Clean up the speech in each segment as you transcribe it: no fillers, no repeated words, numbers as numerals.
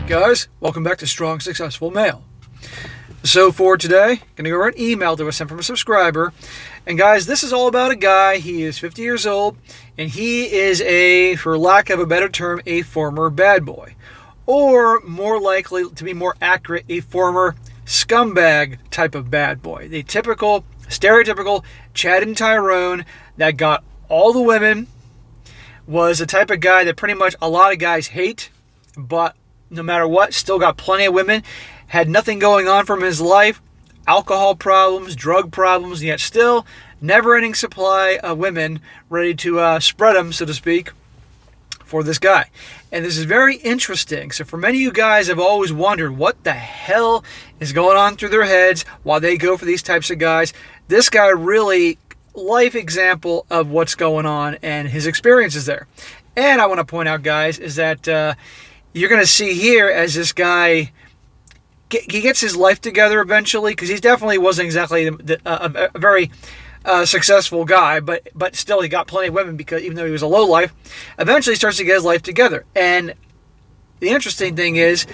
Guys, welcome back to Strong Successful Male. So for today, going to go over an email that was sent from a subscriber. And guys, this is all about a guy. He is 50 years old, and he is for lack of a better term, a former bad boy. Or more likely, to be more accurate, a former scumbag type of bad boy. The typical, stereotypical Chad and Tyrone that got all the women, was the type of guy that pretty much a lot of guys hate, but no matter what, still got plenty of women, had nothing going on from his life, alcohol problems, drug problems, yet still never-ending supply of women ready to spread them, so to speak, for this guy. And this is very interesting. So for many of you guys have always wondered what the hell is going on through their heads while they go for these types of guys. This guy really, life example of what's going on and his experiences there. And I want to point out, guys, is that you're going to see here as this guy, he gets his life together eventually, because he definitely wasn't exactly a very successful guy, but still he got plenty of women, because even though he was a low life, eventually he starts to get his life together. And the interesting thing is,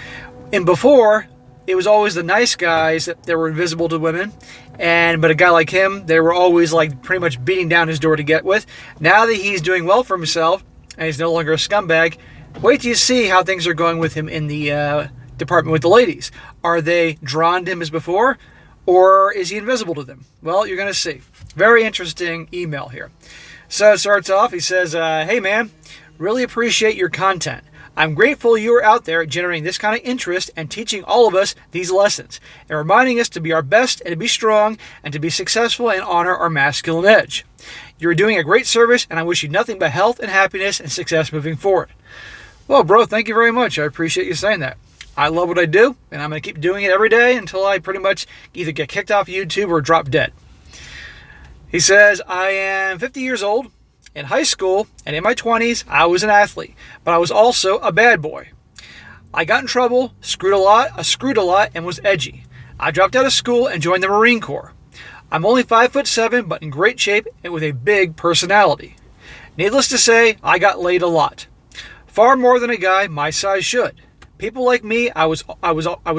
before, it was always the nice guys that were invisible to women, but a guy like him, they were always like pretty much beating down his door to get with. Now that he's doing well for himself, and he's no longer a scumbag, wait till you see how things are going with him in the department with the ladies. Are they drawn to him as before, or is he invisible to them? Well, you're going to see. Very interesting email here. So it starts off, he says, hey man, really appreciate your content. I'm grateful you are out there generating this kind of interest and teaching all of us these lessons and reminding us to be our best and to be strong and to be successful and honor our masculine edge. You're doing a great service, and I wish you nothing but health and happiness and success moving forward. Well, bro, thank you very much. I appreciate you saying that. I love what I do, and I'm going to keep doing it every day until I pretty much either get kicked off YouTube or drop dead. He says, I am 50 years old. In high school and in my 20s, I was an athlete, but I was also a bad boy. I got in trouble, screwed a lot, and was edgy. I dropped out of school and joined the Marine Corps. I'm only 5'7", but in great shape and with a big personality. Needless to say, I got laid a lot. Far more than a guy my size should. People like me, I was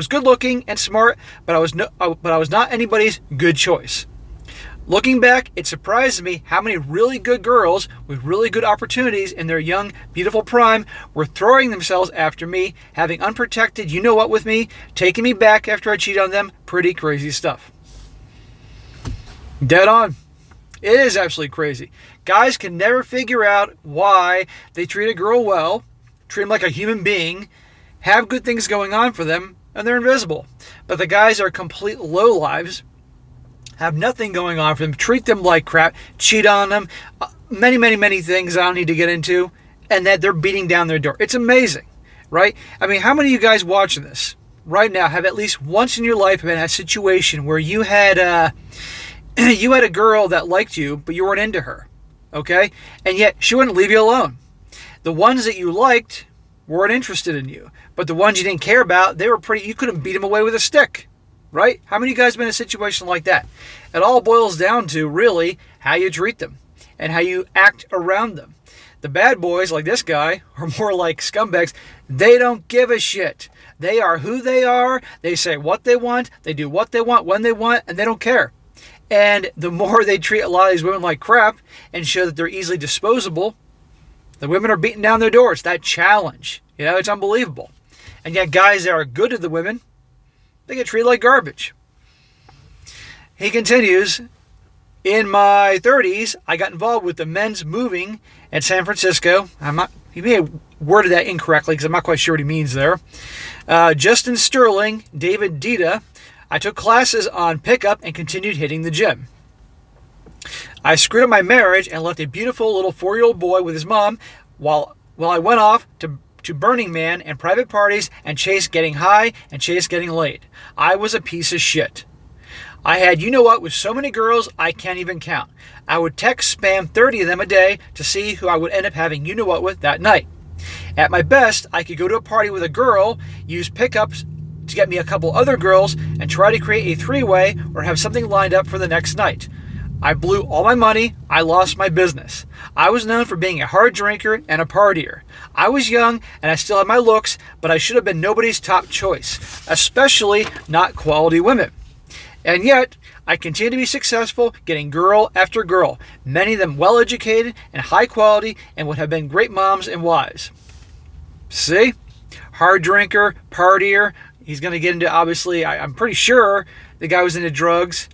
good looking and smart, but I was not anybody's good choice. Looking back, it surprises me how many really good girls with really good opportunities in their young, beautiful prime were throwing themselves after me, having unprotected you-know-what with me, taking me back after I cheated on them. Pretty crazy stuff. Dead on. It is absolutely crazy. Guys can never figure out why they treat a girl well, treat them like a human being, have good things going on for them, and they're invisible. But the guys are complete lowlives, have nothing going on for them, treat them like crap, cheat on them, many things I don't need to get into, and that they're beating down their door. It's amazing, right? I mean, how many of you guys watching this right now have at least once in your life been in a situation where you had a girl that liked you, but you weren't into her, okay? And yet she wouldn't leave you alone. The ones that you liked weren't interested in you, but the ones you didn't care about, you couldn't beat them away with a stick. Right? How many of you guys have been in a situation like that? It all boils down to, really, how you treat them and how you act around them. The bad boys, like this guy, are more like scumbags. They don't give a shit. They are who they are. They say what they want. They do what they want when they want, and they don't care. And the more they treat a lot of these women like crap and show that they're easily disposable, the women are beating down their doors. That challenge. It's unbelievable. And yet guys that are good to the women, they get treated like garbage. He continues, in my 30s, I got involved with the men's moving at San Francisco. He may have worded that incorrectly because I'm not quite sure what he means there. Justin Sterling, David Dita. I took classes on pickup and continued hitting the gym. I screwed up my marriage and left a beautiful little 4-year-old boy with his mom while I went off to Burning Man and private parties and chased getting high and chased getting laid. I was a piece of shit. I had you-know-what with so many girls I can't even count. I would text spam 30 of them a day to see who I would end up having you-know-what with that night. At my best, I could go to a party with a girl, use pickups to get me a couple other girls, and try to create a three-way or have something lined up for the next night. I blew all my money. I lost my business. I was known for being a hard drinker and a partier. I was young and I still had my looks, but I should have been nobody's top choice, especially not quality women. And yet, I continue to be successful, getting girl after girl, many of them well-educated and high quality and would have been great moms and wives. See? Hard drinker, partier. He's going to get into, obviously, I'm pretty sure the guy was into drugs.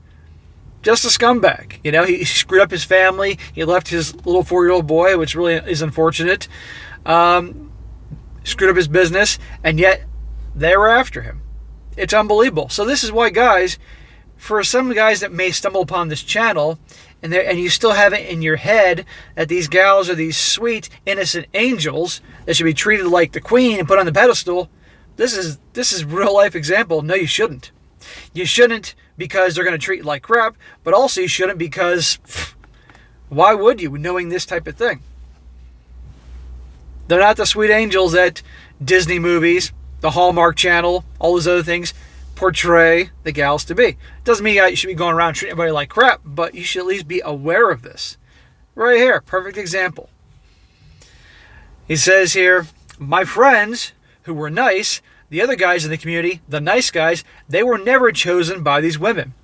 Just a scumbag. You know, he screwed up his family. He left his little 4-year-old boy, which really is unfortunate. Screwed up his business, and yet they were after him. It's unbelievable. So this is why, guys, for some guys that may stumble upon this channel, and you still have it in your head that these gals are these sweet, innocent angels that should be treated like the queen and put on the pedestal, this is real life example. No, you shouldn't. You shouldn't because they're going to treat you like crap, but also you shouldn't because why would you, knowing this type of thing? They're not the sweet angels that Disney movies, the Hallmark Channel, all those other things portray the gals to be. Doesn't mean you should be going around treating everybody like crap, but you should at least be aware of this. Right here, perfect example. He says here, my friends who were nice, the other guys in the community, the nice guys, they were never chosen by these women.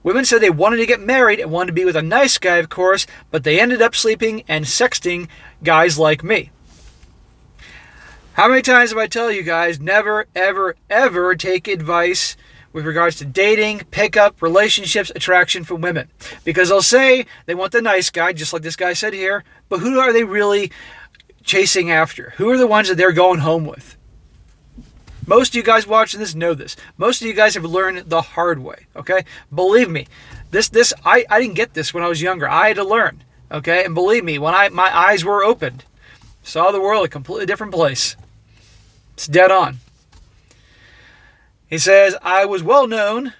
Women said they wanted to get married and wanted to be with a nice guy, of course, but they ended up sleeping and sexting guys like me. How many times have I tell you guys, never, ever, ever take advice with regards to dating, pickup, relationships, attraction from women? Because they'll say they want the nice guy, just like this guy said here, but who are they really chasing after? Who are the ones that they're going home with? Most of you guys watching this know this. Most of you guys have learned the hard way, okay? Believe me, I didn't get this when I was younger. I had to learn, okay? And believe me, when my eyes were opened, saw the world a completely different place. It's dead on. He says, I was well known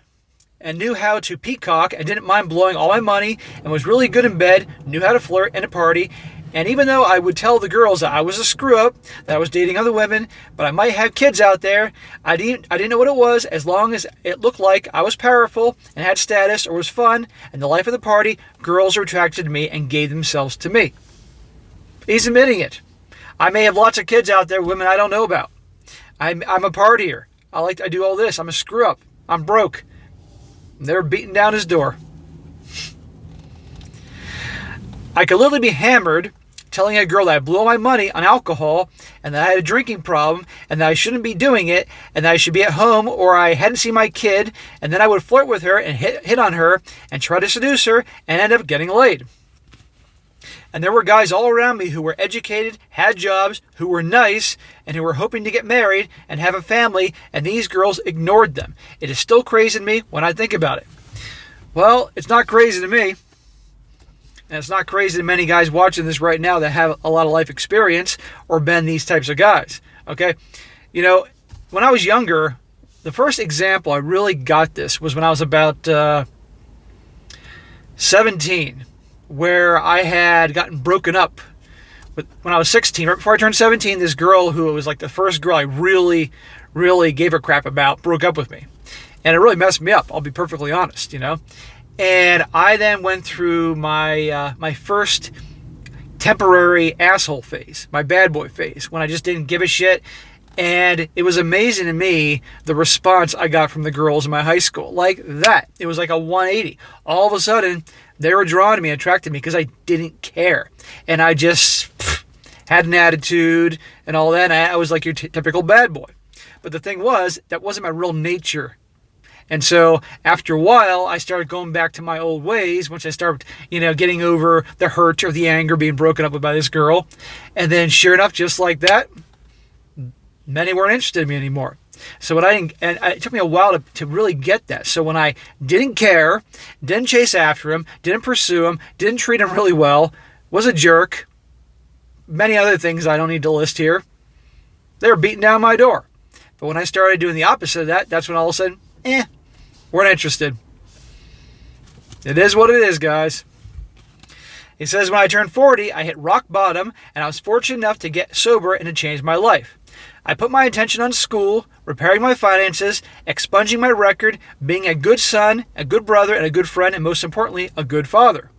and knew how to peacock and didn't mind blowing all my money and was really good in bed, knew how to flirt and to party. And even though I would tell the girls that I was a screw-up, that I was dating other women, but I might have kids out there, I didn't know what it was as long as it looked like I was powerful and had status or was fun and the life of the party, girls were attracted to me and gave themselves to me. He's admitting it. I may have lots of kids out there, women I don't know about. I'm a partier. I do all this. I'm a screw-up. I'm broke. And they're beating down his door. I could literally be hammered telling a girl that I blew all my money on alcohol and that I had a drinking problem and that I shouldn't be doing it and that I should be at home or I hadn't seen my kid, and then I would flirt with her and hit on her and try to seduce her and end up getting laid. And there were guys all around me who were educated, had jobs, who were nice, and who were hoping to get married and have a family, and these girls ignored them. It is still crazy to me when I think about it. Well, it's not crazy to me. And it's not crazy to many guys watching this right now that have a lot of life experience or been these types of guys. Okay? You know, when I was younger, the first example I really got this was when I was about 17, where I had gotten broken up. When I was 16, right before I turned 17, this girl who was like the first girl I really, really gave a crap about broke up with me. And it really messed me up, I'll be perfectly honest, you know. And I then went through my first temporary asshole phase, my bad boy phase, when I just didn't give a shit. And it was amazing to me, the response I got from the girls in my high school. Like that. It was like a 180. All of a sudden, they were drawn to me, attracted me, because I didn't care. And I just had an attitude and all that. And I was like your typical bad boy. But the thing was, that wasn't my real nature. And so after a while, I started going back to my old ways once I started, getting over the hurt or the anger being broken up with by this girl. And then sure enough, just like that, many weren't interested in me anymore. So it took me a while to really get that. So when I didn't care, didn't chase after him, didn't pursue him, didn't treat him really well, was a jerk, many other things I don't need to list here, they were beating down my door. But when I started doing the opposite of that, that's when all of a sudden, weren't interested. It is what it is, guys. He says, when I turned 40, I hit rock bottom, and I was fortunate enough to get sober and to change my life. I put my attention on school, repairing my finances, expunging my record, being a good son, a good brother, and a good friend, and most importantly, a good father.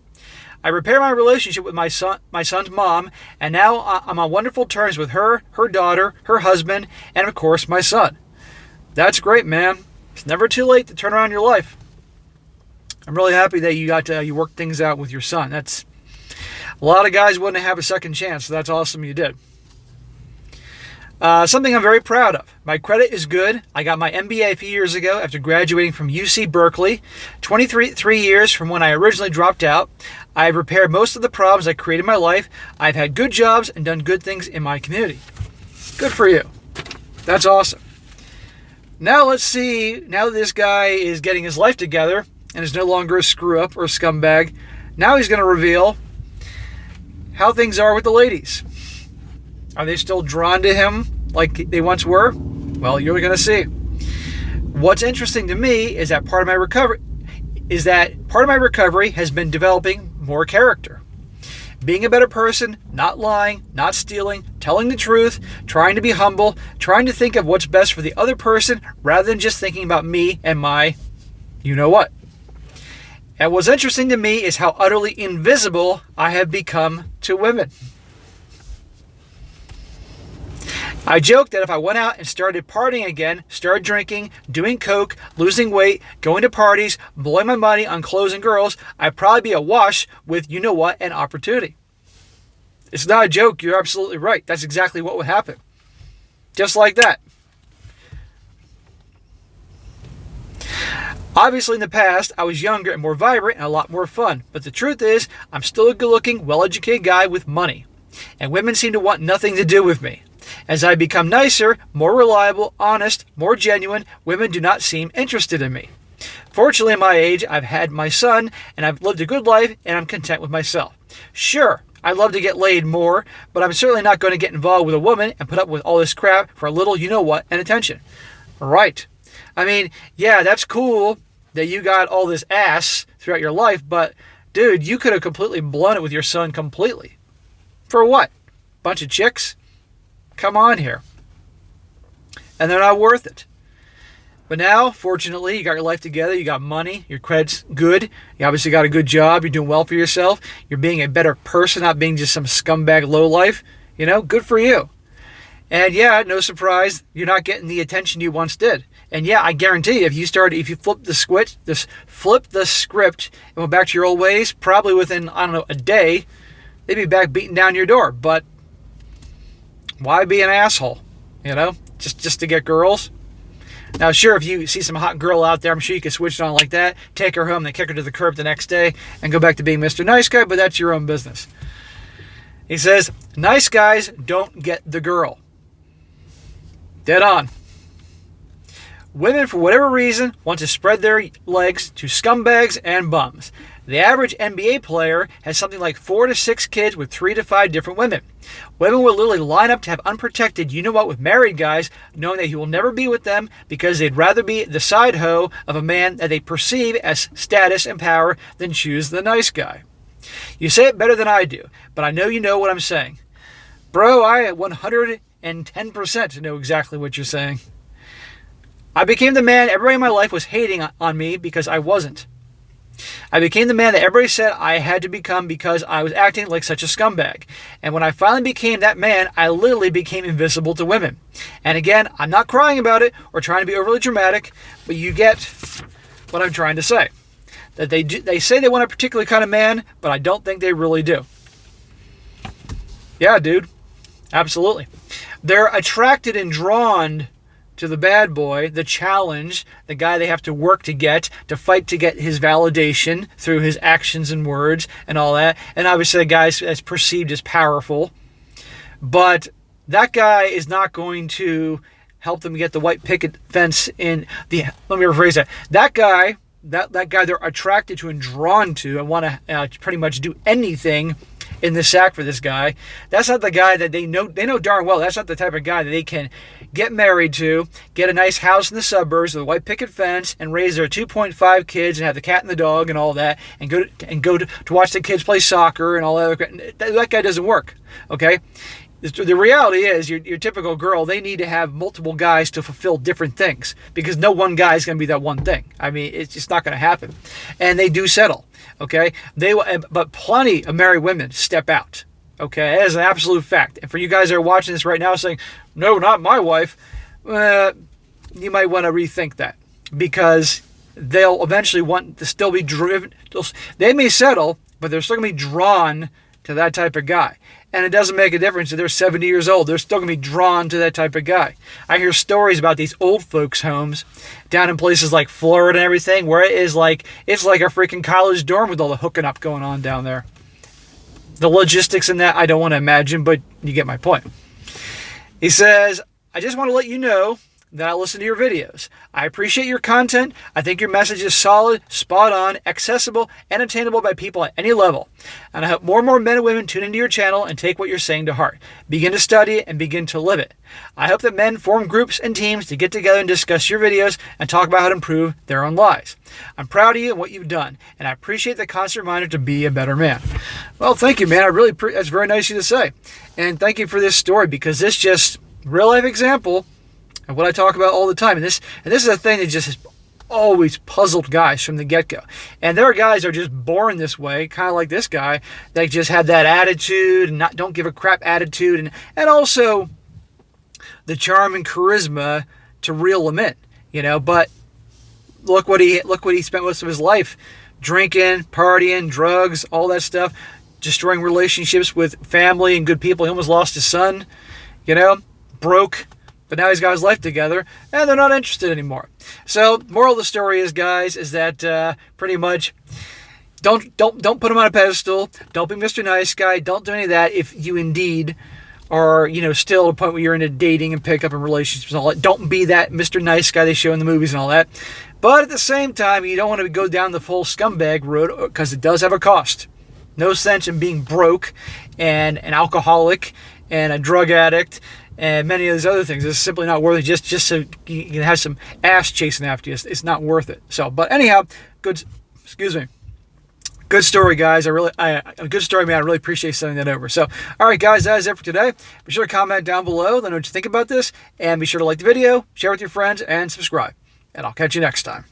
I repair my relationship with my son's mom, and now I'm on wonderful terms with her daughter, her husband, and of course, my son. That's great, man. It's never too late to turn around your life. I'm really happy that you worked things out with your son. That's a lot of guys wouldn't have a second chance, so that's awesome you did. Something I'm very proud of. My credit is good. I got my MBA a few years ago after graduating from UC Berkeley, 23 years from when I originally dropped out. I've repaired most of the problems I created in my life. I've had good jobs and done good things in my community. Good for you. That's awesome. Now let's see, now that this guy is getting his life together and is no longer a screw-up or a scumbag, now he's going to reveal how things are with the ladies. Are they still drawn to him like they once were? Well, you're going to see. What's interesting to me is that part of my recovery has been developing more character. Being a better person, not lying, not stealing, telling the truth, trying to be humble, trying to think of what's best for the other person rather than just thinking about me and my you-know-what. And what's interesting to me is how utterly invisible I have become to women. I joke that if I went out and started partying again, started drinking, doing coke, losing weight, going to parties, blowing my money on clothes and girls, I'd probably be awash with you-know-what and opportunity. It's not a joke. You're absolutely right. That's exactly what would happen. Just like that. Obviously, in the past, I was younger and more vibrant and a lot more fun. But the truth is, I'm still a good-looking, well-educated guy with money. And women seem to want nothing to do with me. As I become nicer, more reliable, honest, more genuine, women do not seem interested in me. Fortunately, at my age, I've had my son, and I've lived a good life, and I'm content with myself. Sure, I'd love to get laid more, but I'm certainly not going to get involved with a woman and put up with all this crap for a little you-know-what and attention. Right. I mean, yeah, that's cool that you got all this ass throughout your life, but, dude, you could have completely blown it with your son completely. For what? Bunch of chicks? Come on here. And they're not worth it. But now, fortunately, you got your life together, you got money, your credit's good, you obviously got a good job, you're doing well for yourself, you're being a better person, not being just some scumbag lowlife. You know, good for you. And yeah, no surprise, you're not getting the attention you once did. And yeah, I guarantee you, if you flip the script and went back to your old ways, probably within, a day, they'd be back beating down your door. But why be an asshole? You know, just to get girls? Now, sure, if you see some hot girl out there, I'm sure you can switch it on like that, take her home, then kick her to the curb the next day, and go back to being Mr. Nice Guy, but that's your own business. He says, nice guys don't get the girl. Dead on. Women, for whatever reason, want to spread their legs to scumbags and bums. The average NBA player has something like 4 to 6 kids with 3 to 5 different women. Women will literally line up to have unprotected you-know-what with married guys, knowing that he will never be with them because they'd rather be the side hoe of a man that they perceive as status and power than choose the nice guy. You say it better than I do, but I know you know what I'm saying. Bro, I 110% know exactly what you're saying. I became the man everybody in my life was hating on me because I wasn't. I became the man that everybody said I had to become because I was acting like such a scumbag. And when I finally became that man, I literally became invisible to women. And again, I'm not crying about it or trying to be overly dramatic, but you get what I'm trying to say. That they say they want a particular kind of man, but I don't think they really do. Yeah, dude. Absolutely. They're attracted and drawn to the bad boy, the challenge, the guy they have to work to get, to fight to get his validation through his actions and words and all that. And obviously the guy is perceived as powerful. But that guy is not going to help them get the white picket fence in the... Let me rephrase that. That guy they're attracted to and drawn to and want to pretty much do anything in the sack for this guy. That's not the guy that they know darn well. That's not the type of guy that they can get married to, get a nice house in the suburbs with a white picket fence, and raise their 2.5 kids and have the cat and the dog and all that, and go to watch the kids play soccer and all that. That guy doesn't work. Okay, The reality is, your typical girl, they need to have multiple guys to fulfill different things because no one guy is going to be that one thing. I mean, it's just not going to happen. And they do settle, okay? But plenty of married women step out, okay? That is an absolute fact. And for you guys that are watching this right now saying, no, not my wife, you might want to rethink that because they'll eventually want to still be driven. They may settle, but they're still going to be drawn to that type of guy. And it doesn't make a difference if they're 70 years old. They're still going to be drawn to that type of guy. I hear stories about these old folks' homes down in places like Florida and everything where it's like a freaking college dorm with all the hooking up going on down there. The logistics in that, I don't want to imagine, but you get my point. He says, I just want to let you know that I listen to your videos. I appreciate your content. I think your message is solid, spot on, accessible, and attainable by people at any level. And I hope more and more men and women tune into your channel and take what you're saying to heart. Begin to study it and begin to live it. I hope that men form groups and teams to get together and discuss your videos and talk about how to improve their own lives. I'm proud of you and what you've done, and I appreciate the constant reminder to be a better man. Well, thank you, man. That's very nice of you to say. And thank you for this story because this just real life example and what I talk about all the time. And this is a thing that just has always puzzled guys from the get-go. And there are guys that are just born this way, kind of like this guy, that just have that attitude and don't give a crap attitude, and also the charm and charisma to reel them in, But look what he spent most of his life drinking, partying, drugs, all that stuff, destroying relationships with family and good people. He almost lost his son, broke. But now he's got his life together, and they're not interested anymore. So, moral of the story is, guys, is that pretty much don't put him on a pedestal. Don't be Mr. Nice Guy. Don't do any of that if you indeed are, still at a point where you're into dating and pickup and relationships and all that. Don't be that Mr. Nice Guy they show in the movies and all that. But at the same time, you don't want to go down the full scumbag road because it does have a cost. No sense in being broke and an alcoholic and a drug addict and many of these other things. It's simply not worth it just so you can have some ass chasing after you. It's not worth it. So, but anyhow, good story, guys. A good story, man. I really appreciate sending that over. So, all right, guys, that is it for today. Be sure to comment down below. Let me know what you think about this. And be sure to like the video, share with your friends, and subscribe. And I'll catch you next time.